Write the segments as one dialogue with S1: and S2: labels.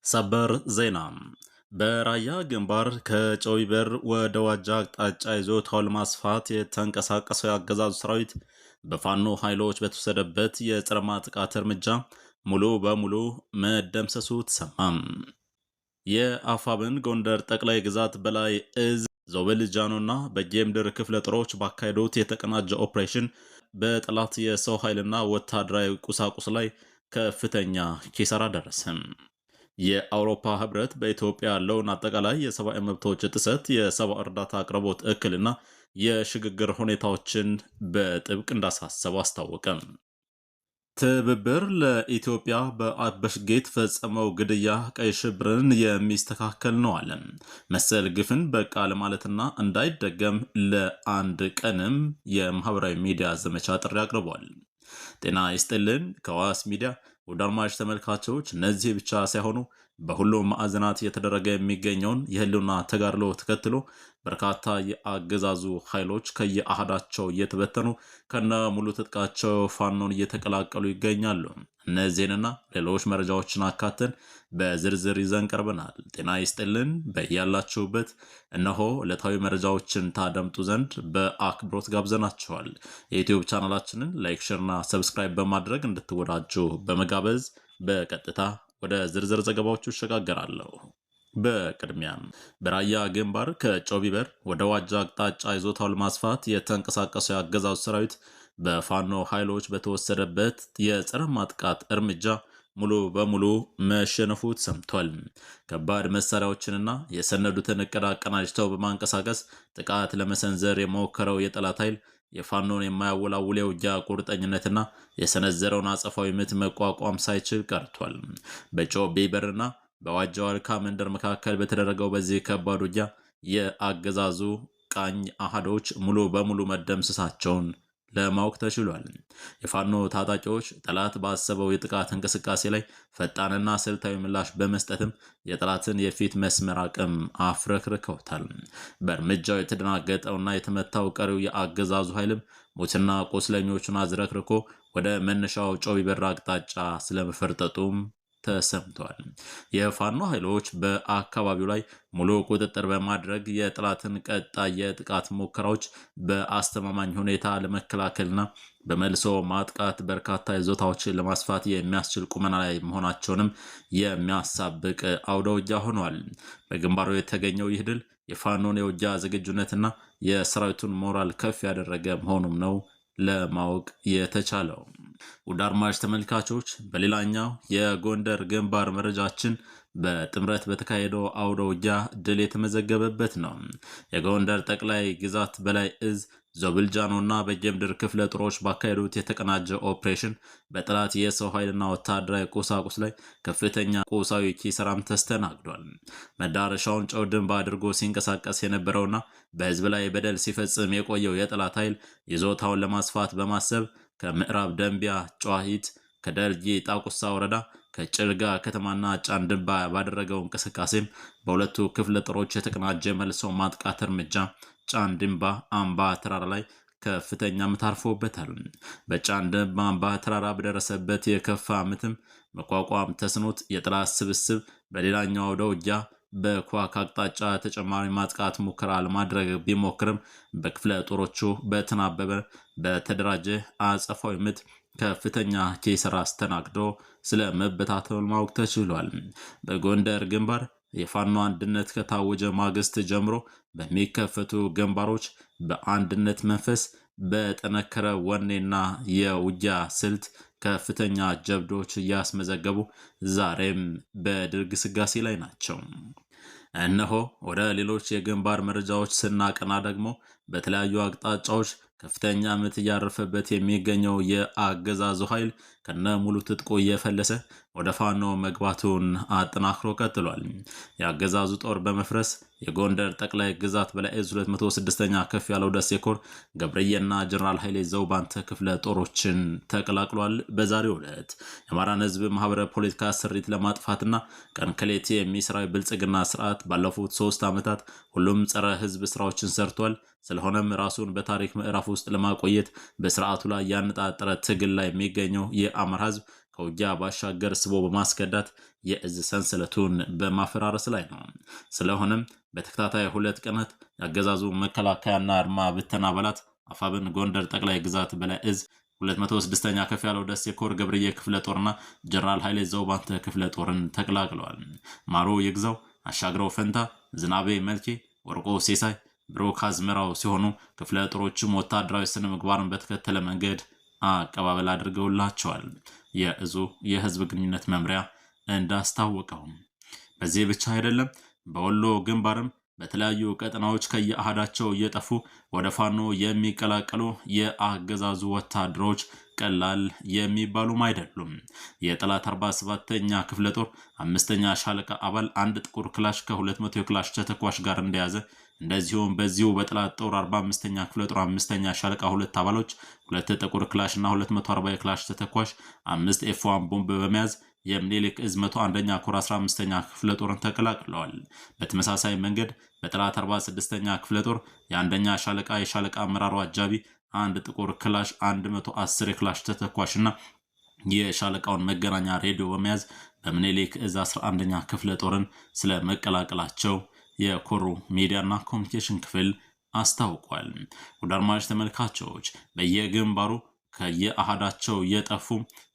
S1: ሰበር ዜና በራያ ግንባር ከጮይበር ወደ ዋጃ አቅጣጫ ይዞታውን ለማስፋት የተንቀሳቀሰው የአገዛዙ ሰራዊት በፋኖ ኃይሎች በተወሰደበት የጸረ ማጥቃት እርምጃ ሙሉ በሙሉ መደምሰሱ ተሰማም። የአፋብን ጎንደር ጠቅላይ ግዛት በላይ እዝ ዞብል ጃኖና በጌምድር ክፍለ ጦሮች ባካሄዱት የተቀናጀ ኦፕሬሽን በጠላት የሰው ኃይልና ወታደራዊ ቁሳቁስ ላይ ከፍተኛ ኪሳራ ደረሰም። የአውሮፓ ህብረት በኢትዮጵያ ያለውን አጠቃላይ የሰብአዊ መብቶች ጥሰት፣ የሰብአዊ እርዳታ አቅርቦት እክልና የሽግግር ሁኔታዎችን በጥብቅ እንዳሳሰበው አስታወቀ። ትብብር ለኢትዮጵያ በአበሽጌ የተፈጸመው ግድያ ቀይ ሽብርን የሚስተካከል ነው አለ። መሰል ግፍን በቃ ለማለትና እንዳይደገም ለአንድ ቀንም የማህበራዊ ሚዲያ ዘመቻ ጥሪ አቅርቧል። ጤና ይስጥልን ከዋስ ሚዲያ ውድ አድማጭ ተመልካቾች፣ እነዚህ ብቻ ሳይሆኑ በሁሉም ማዕዘናት እየተደረገ የሚገኘውን የህልውና ተጋድሎ ተከትሎ በርካታ የአገዛዙ ኃይሎች ከየአህዳቸው እየተበተኑ ከነ ሙሉ ትጥቃቸው ፋኖን እየተቀላቀሉ ይገኛሉ። እነዚህንና ሌሎች መረጃዎችን አካተን በዝርዝር ይዘን ቀርበናል። ጤና ይስጥልን በያላችሁበት። እነሆ ዕለታዊ መረጃዎችን ታደምጡ ዘንድ በአክብሮት ጋብዘናችኋል። የዩቲዩብ ቻናላችንን ላይክ፣ ሼርና ሰብስክራይብ በማድረግ እንድትወዳጁ በመጋበዝ በቀጥታ ወደ ዝርዝር ዘገባዎቹ እሸጋገራለሁ። በቅድሚያም በራያ ግንባር ከጮቢበር ወደ ዋጃ አቅጣጫ ይዞታውን ለማስፋት የተንቀሳቀሰው የአገዛዙ ሰራዊት በፋኖ ኃይሎች በተወሰደበት የጸረ ማጥቃት እርምጃ ሙሉ በሙሉ መሸነፉ ተሰምቷል። ከባድ መሳሪያዎችንና የሰነዱትን እቅድ አቀናጅተው በማንቀሳቀስ ጥቃት ለመሰንዘር የሞከረው የጠላት ኃይል የፋኖን የማያወላውል የውጊያ ቁርጠኝነትና የሰነዘረውን አጸፋዊ ምት መቋቋም ሳይችል ቀርቷል። በጮቢበርና በዋጃ ዋልካ መንደር መካከል በተደረገው በዚህ ከባድ ውጊያ የአገዛዙ ቃኝ አሃዶች ሙሉ በሙሉ መደምሰሳቸውን ለማወቅ ተችሏል። የፋኖ ታጣቂዎች ጠላት ባሰበው የጥቃት እንቅስቃሴ ላይ ፈጣንና ስልታዊ ምላሽ በመስጠትም የጠላትን የፊት መስመር አቅም አፍረክርከውታል። በእርምጃው የተደናገጠውና የተመታው ቀሪው የአገዛዙ ኃይልም ሙትና ቁስለኞቹን አዝረክርኮ ወደ መነሻው ጮቢበር አቅጣጫ ስለመፈርጠጡም ተሰምቷል። የፋኖ ኃይሎች በአካባቢው ላይ ሙሉ ቁጥጥር በማድረግ የጠላትን ቀጣይ የጥቃት ሙከራዎች በአስተማማኝ ሁኔታ ለመከላከልና በመልሶ ማጥቃት በርካታ ይዞታዎችን ለማስፋት የሚያስችል ቁመና ላይ መሆናቸውንም የሚያሳብቅ አውደ ውጊያ ሆኗል። በግንባሩ የተገኘው ይህ ድል የፋኖን የውጊያ ዝግጁነትና የሰራዊቱን ሞራል ከፍ ያደረገ መሆኑም ነው ለማወቅ የተቻለው። ውድ አድማጭ ተመልካቾች፣ በሌላኛው የጎንደር ግንባር መረጃችን በጥምረት በተካሄደው አውደ ውጊያ ድል የተመዘገበበት ነው። የጎንደር ጠቅላይ ግዛት በላይ እዝ ዞብልጃኖና በጌምድር ክፍለ ጦሮች ባካሄዱት የተቀናጀ ኦፕሬሽን በጠላት የሰው ኃይልና ወታደራዊ ቁሳቁስ ላይ ከፍተኛ ቁሳዊ ኪሳራም ተስተናግዷል። መዳረሻውን ጨው ድንባ አድርጎ ሲንቀሳቀስ የነበረውና በህዝብ ላይ በደል ሲፈጽም የቆየው የጠላት ኃይል ይዞታውን ለማስፋት በማሰብ ከምዕራብ ደንቢያ ጨዋሂት፣ ከደልጊ ጣቁሳ ወረዳ፣ ከጭልጋ ከተማና ጫንድባ ባደረገው እንቅስቃሴም በሁለቱ ክፍለ ጦሮች የተቀናጀ መልሶ ማጥቃት እርምጃ ጫንድባ አምባ ተራራ ላይ ከፍተኛ ምት አርፎበታል። በጫንድባ አምባ ተራራ በደረሰበት የከፋ ምትም መቋቋም ተስኖት የጠላት ስብስብ በሌላኛው አውደ ውጊያ በኳክ አቅጣጫ ተጨማሪ ማጥቃት ሙከራ ለማድረግ ቢሞክርም በክፍለ ጦሮቹ በተናበበ በተደራጀ አጸፋዊ ምት ከፍተኛ ኪሳራ አስተናግዶ ስለ መበታተኑ ማወቅ ተችሏል። በጎንደር ግንባር የፋኖ አንድነት ከታወጀ ማግስት ጀምሮ በሚከፈቱ ግንባሮች በአንድነት መንፈስ በጠነከረ ወኔና የውጊያ ስልት ከፍተኛ ጀብዶች እያስመዘገቡ ዛሬም በድል ግስጋሴ ላይ ናቸው። እነሆ ወደ ሌሎች የግንባር መረጃዎች ስናቀና ደግሞ በተለያዩ አቅጣጫዎች ከፍተኛ ምት እያረፈበት የሚገኘው የአገዛዙ ኃይል ከነ ሙሉ ትጥቁ እየፈለሰ ወደ ፋኖ መግባቱን አጠናክሮ ቀጥሏል። የአገዛዙ ጦር በመፍረስ የጎንደር ጠቅላይ ግዛት በላይ እዝ 206ኛ ከፍ ያለው ደሴ ኮር ገብርዬና ጀነራል ኃይሌ ዘውባንተ ክፍለ ጦሮችን ተቀላቅሏል። በዛሬው ዕለት የአማራን ህዝብ ማህበረ ፖለቲካ ስሪት ለማጥፋትና ቀን ከሌት የሚሰራው ብልጽግና ስርዓት ባለፉት 3 ዓመታት ሁሉም ጸረ ህዝብ ስራዎችን ሰርቷል። ስለሆነም ራሱን በታሪክ ምዕራፍ ውስጥ ለማቆየት በስርዓቱ ላይ ያነጣጠረ ትግል ላይ የሚገኘው የአማራ ህዝብ ከውጊያ ባሻገር ስቦ በማስከዳት የእዝ ሰንሰለቱን በማፈራረስ ላይ ነው። ስለሆነም በተከታታይ 2 ቀናት ያገዛዙ መከላከያና አድማ ብተና አባላት አፋብን ጎንደር ጠቅላይ ግዛት በላይ እዝ 206ኛ ከፍ ያለው ደሴ ኮር ገብርዬ ክፍለ ጦርና ጀነራል ኃይሌ ዘውባንተ ክፍለ ጦርን ተቀላቅለዋል። ማሮ ይግዛው፣ አሻግረው ፈንታ፣ ዝናቤ መልኬ፣ ወርቆ ሴሳይ፣ ብሩክ አዝመራው ሲሆኑ ክፍለ ጦሮችም ወታደራዊ ስነ ምግባርን በተከተለ መንገድ አቀባበል አድርገውላቸዋል። የእዙ የህዝብ ግንኙነት መምሪያ እንዳስታወቀው በዚህ ብቻ አይደለም። በወሎ ግንባርም በተለያዩ ቀጠናዎች ከየአሃዳቸው እየጠፉ ወደ ፋኖ የሚቀላቀሉ የአገዛዙ ወታደሮች ቀላል የሚባሉም አይደሉም። የጠላት 47ኛ ክፍለ ጦር 5ኛ ሻለቃ አባል አንድ ጥቁር ክላሽ ከ200 የክላሽ ተተኳሽ ጋር እንደያዘ፣ እንደዚሁም በዚሁ በጠላት ጦር 45ኛ ክፍለ ጦር 5ኛ ሻለቃ 2 አባሎች 2 ጥቁር ክላሽ እና 240 የክላሽ ተተኳሽ 5 ኤፍ1 ቦምብ በመያዝ የምኒልክ እዝ 101ኛ ኮር 15ኛ ክፍለ ጦርን ተቀላቅለዋል። በተመሳሳይ መንገድ በጠላት 46ኛ ክፍለ ጦር የአንደኛ ሻለቃ የሻለቃ አመራሩ አጃቢ አንድ ጥቁር ክላሽ 110 የክላሽ ተተኳሽና የሻለቃውን መገናኛ ሬዲዮ በመያዝ በምኒልክ እዝ 11ኛ ክፍለ ጦርን ስለ መቀላቀላቸው የኮሩ ሚዲያና ኮሚኒኬሽን ክፍል አስታውቋል። ወደ አድማጭ ተመልካቾች በየግንባሩ ከየአሃዳቸው የጠፉ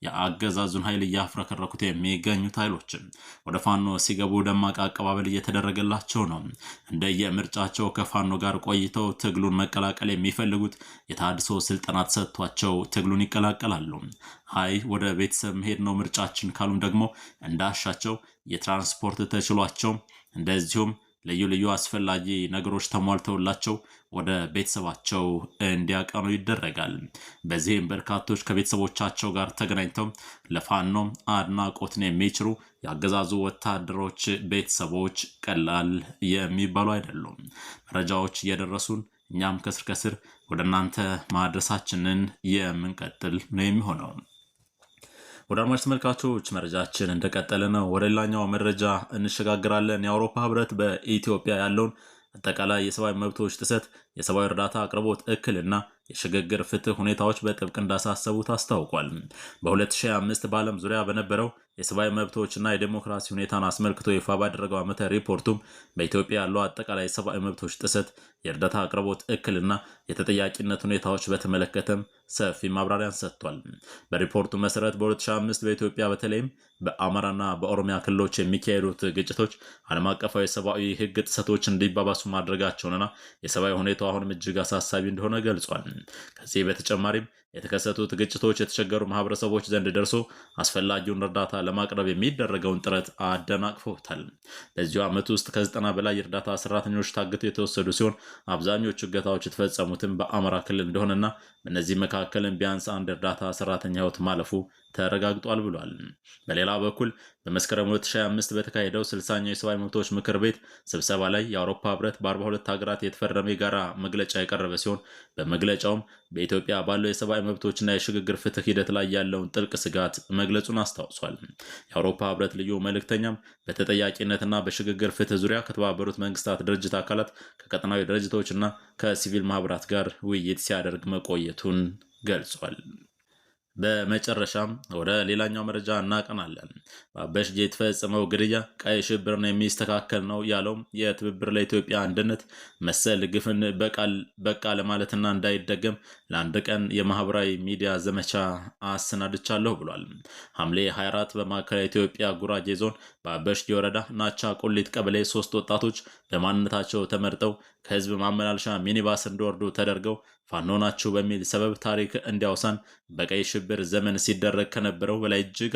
S1: የአገዛዙን ኃይል እያፍረከረኩት የሚገኙት ኃይሎችን ወደ ፋኖ ሲገቡ ደማቅ አቀባበል እየተደረገላቸው ነው። እንደየምርጫቸው ከፋኖ ጋር ቆይተው ትግሉን መቀላቀል የሚፈልጉት የታድሶ ስልጠና ተሰጥቷቸው ትግሉን ይቀላቀላሉ። አይ ወደ ቤተሰብ መሄድ ነው ምርጫችን ካሉም ደግሞ እንዳሻቸው የትራንስፖርት ተችሏቸው እንደዚሁም ልዩ ልዩ አስፈላጊ ነገሮች ተሟልተውላቸው ወደ ቤተሰባቸው እንዲያቀኑ ይደረጋል። በዚህም በርካቶች ከቤተሰቦቻቸው ጋር ተገናኝተው ለፋኖ አድናቆትን የሚችሩ የአገዛዙ ወታደሮች ቤተሰቦች ቀላል የሚባሉ አይደሉም። መረጃዎች እየደረሱን እኛም ከስር ከስር ወደ እናንተ ማድረሳችንን የምንቀጥል ነው የሚሆነው። ወደ አድማጭ ተመልካቾች መረጃችን እንደቀጠለ ነው። ወደ ሌላኛው መረጃ እንሸጋግራለን። የአውሮፓ ህብረት በኢትዮጵያ ያለውን አጠቃላይ የሰብአዊ መብቶች ጥሰት፣ የሰብአዊ እርዳታ አቅርቦት እክልና የሽግግር ፍትህ ሁኔታዎች በጥብቅ እንዳሳሰቡት አስታውቋል። በ2025 በዓለም ዙሪያ በነበረው የሰብአዊ መብቶችና የዴሞክራሲ ሁኔታን አስመልክቶ ይፋ ባደረገው ዓመታዊ ሪፖርቱም በኢትዮጵያ ያለው አጠቃላይ የሰብአዊ መብቶች ጥሰት፣ የእርዳታ አቅርቦት እክልና የተጠያቂነት ሁኔታዎች በተመለከተም ሰፊ ማብራሪያን ሰጥቷል። በሪፖርቱ መሰረት በ2005 በኢትዮጵያ በተለይም በአማራና በኦሮሚያ ክልሎች የሚካሄዱት ግጭቶች ዓለም አቀፋዊ የሰብአዊ ህግ ጥሰቶች እንዲባባሱ ማድረጋቸውንና የሰብአዊ ሁኔታው አሁንም እጅግ አሳሳቢ እንደሆነ ገልጿል። ከዚህ በተጨማሪም የተከሰቱት ግጭቶች የተቸገሩ ማህበረሰቦች ዘንድ ደርሶ አስፈላጊውን እርዳታ ለማቅረብ የሚደረገውን ጥረት አደናቅፎታል። በዚሁ ዓመት ውስጥ ከ90 በላይ የእርዳታ ሰራተኞች ታግተው የተወሰዱ ሲሆን አብዛኞቹ እገታዎች የተፈጸሙትም በአማራ ክልል እንደሆነና በእነዚህ መካከልም ቢያንስ አንድ እርዳታ ሰራተኛ ህይወት ማለፉ ተረጋግጧል ብሏል። በሌላ በኩል በመስከረም 2025 በተካሄደው 60ኛው የሰብአዊ መብቶች ምክር ቤት ስብሰባ ላይ የአውሮፓ ህብረት በ42 ሀገራት የተፈረመ የጋራ መግለጫ የቀረበ ሲሆን በመግለጫውም በኢትዮጵያ ባለው የሰብአዊ መብቶችና የሽግግር ፍትህ ሂደት ላይ ያለውን ጥልቅ ስጋት መግለጹን አስታውሷል። የአውሮፓ ህብረት ልዩ መልእክተኛም በተጠያቂነትና በሽግግር ፍትህ ዙሪያ ከተባበሩት መንግስታት ድርጅት አካላት ከቀጠናዊ ድርጅቶችና ከሲቪል ማህበራት ጋር ውይይት ሲያደርግ መቆየቱን ገልጿል። በመጨረሻም ወደ ሌላኛው መረጃ እናቀናለን። በአበሽጌ የተፈጸመው ግድያ ቀይ ሽብርን የሚስተካከል ነው ያለው የትብብር ለኢትዮጵያ አንድነት መሰል ግፍን በቃ ለማለትና እንዳይደገም ለአንድ ቀን የማህበራዊ ሚዲያ ዘመቻ አሰናድቻለሁ ብሏል። ሐምሌ 24 በማዕከላዊ ኢትዮጵያ ጉራጌ ዞን በአበሽጌ ወረዳ ናቻ ቁሊት ቀበሌ 3 ወጣቶች በማንነታቸው ተመርጠው ከህዝብ ማመላለሻ ሚኒባስ እንዲወርዱ ተደርገው ፋኖ ናቸው በሚል ሰበብ ታሪክ እንዲያውሳን በቀይ ሽብር ዘመን ሲደረግ ከነበረው በላይ እጅግ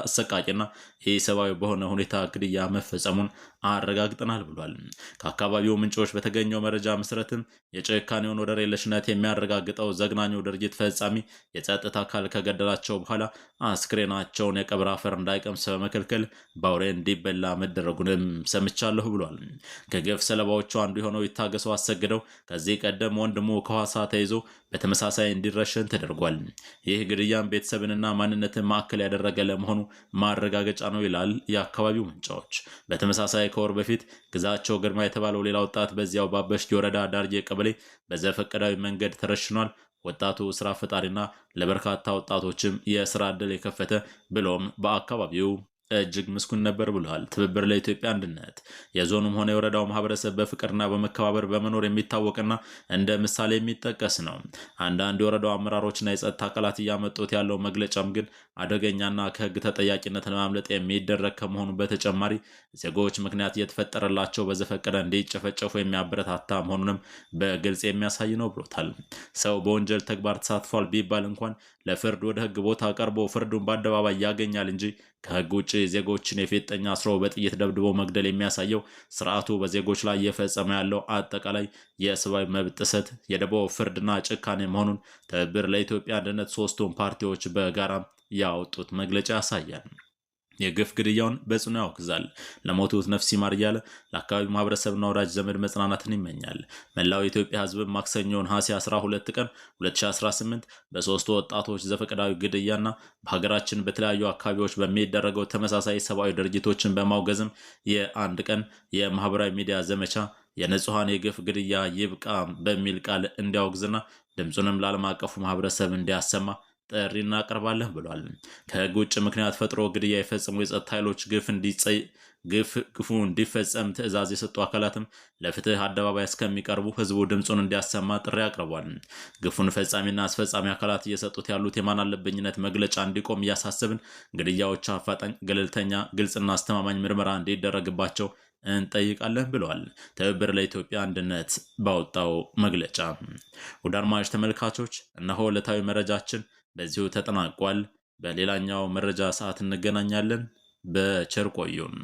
S1: አሰቃቂና ኢሰብአዊ በሆነ ሁኔታ ግድያ መፈጸሙን አረጋግጠናል ብሏል። ከአካባቢው ምንጮች በተገኘው መረጃ መሰረትም የጭካኔውን ወደር የለሽነት የሚያረጋግጠው ዘግናኙ ድርጊት ፈጻሚ የጸጥታ አካል ከገደላቸው በኋላ አስክሬናቸውን የቀብር አፈር እንዳይቀምስ በመከልከል በአውሬ እንዲበላ መደረጉንም ሰምቻለሁ ብሏል። ከግፍ ሰለባዎቹ አንዱ የሆነው ይታገሰው አሰግደው ከዚህ ቀደም ወንድሙ ከሐዋሳ ተይዞ በተመሳሳይ እንዲረሸን ተደርጓል። ይህ ግድያም ቤተሰብንና ማንነትን ማዕከል ያደረገ ለመሆኑ ማረጋገጫ ነው ይላል የአካባቢው ምንጮች። በተመሳሳይ ከወር በፊት ግዛቸው ግርማ የተባለው ሌላ ወጣት በዚያው በአበሽጌ ወረዳ ዳርጌ ቀበሌ በዘፈቀዳዊ መንገድ ተረሽኗል። ወጣቱ ስራ ፈጣሪና ለበርካታ ወጣቶችም የስራ ዕድል የከፈተ ብሎም በአካባቢው እጅግ ምስጉን ነበር ብሏል። ትብብር ለኢትዮጵያ አንድነት የዞኑም ሆነ የወረዳው ማህበረሰብ በፍቅርና በመከባበር በመኖር የሚታወቅና እንደ ምሳሌ የሚጠቀስ ነው። አንዳንድ የወረዳው አመራሮችና የጸጥታ አካላት እያመጡት ያለው መግለጫም ግን አደገኛና ከህግ ተጠያቂነት ለማምለጥ የሚደረግ ከመሆኑ በተጨማሪ ዜጎች ምክንያት እየተፈጠረላቸው በዘፈቀደ እንዲጨፈጨፉ የሚያበረታታ መሆኑንም በግልጽ የሚያሳይ ነው ብሎታል። ሰው በወንጀል ተግባር ተሳትፏል ቢባል እንኳን ለፍርድ ወደ ህግ ቦታ ቀርቦ ፍርዱን በአደባባይ ያገኛል እንጂ ከህግ ውጭ ዜጎችን የፊጥኝ አስሮ በጥይት ደብድቦ መግደል የሚያሳየው ስርዓቱ በዜጎች ላይ እየፈጸመ ያለው አጠቃላይ የሰብአዊ መብት ጥሰት፣ የደቦ ፍርድና ጭካኔ መሆኑን ትብብር ለኢትዮጵያ አንድነት ሶስቱም ፓርቲዎች በጋራ ያወጡት መግለጫ ያሳያል። የግፍ ግድያውን በጽኑ ያወግዛል። ለሞቱት ነፍስ ይማር እያለ ለአካባቢው ማህበረሰብና ወዳጅ ዘመድ መጽናናትን ይመኛል። መላው የኢትዮጵያ ህዝብ ማክሰኞን ነሐሴ 12 ቀን 2018 በሶስቱ ወጣቶች ዘፈቀዳዊ ግድያና በሀገራችን በተለያዩ አካባቢዎች በሚደረገው ተመሳሳይ ሰብአዊ ድርጊቶችን በማውገዝም የአንድ ቀን የማህበራዊ ሚዲያ ዘመቻ የንጹሐን የግፍ ግድያ ይብቃ በሚል ቃል እንዲያወግዝና ድምፁንም ለዓለም አቀፉ ማህበረሰብ እንዲያሰማ ጥሪ እናቀርባለን ብሏል። ከህግ ውጭ ምክንያት ፈጥሮ ግድያ የፈጸሙ የጸጥታ ኃይሎች ግፉ እንዲፈጸም ትዕዛዝ የሰጡ አካላትም ለፍትህ አደባባይ እስከሚቀርቡ ህዝቡ ድምፁን እንዲያሰማ ጥሪ አቅርቧል። ግፉን ፈጻሚና አስፈጻሚ አካላት እየሰጡት ያሉት የማን አለብኝነት መግለጫ እንዲቆም እያሳሰብን ግድያዎች አፋጣኝ፣ ገለልተኛ፣ ግልጽና አስተማማኝ ምርመራ እንዲደረግባቸው እንጠይቃለን ብለዋል። ትብብር ለኢትዮጵያ አንድነት ባወጣው መግለጫ። ውድ አድማጭ ተመልካቾች እነሆ ዕለታዊ መረጃችን በዚሁ ተጠናቋል። በሌላኛው መረጃ ሰዓት እንገናኛለን። በቸር ቆዩን።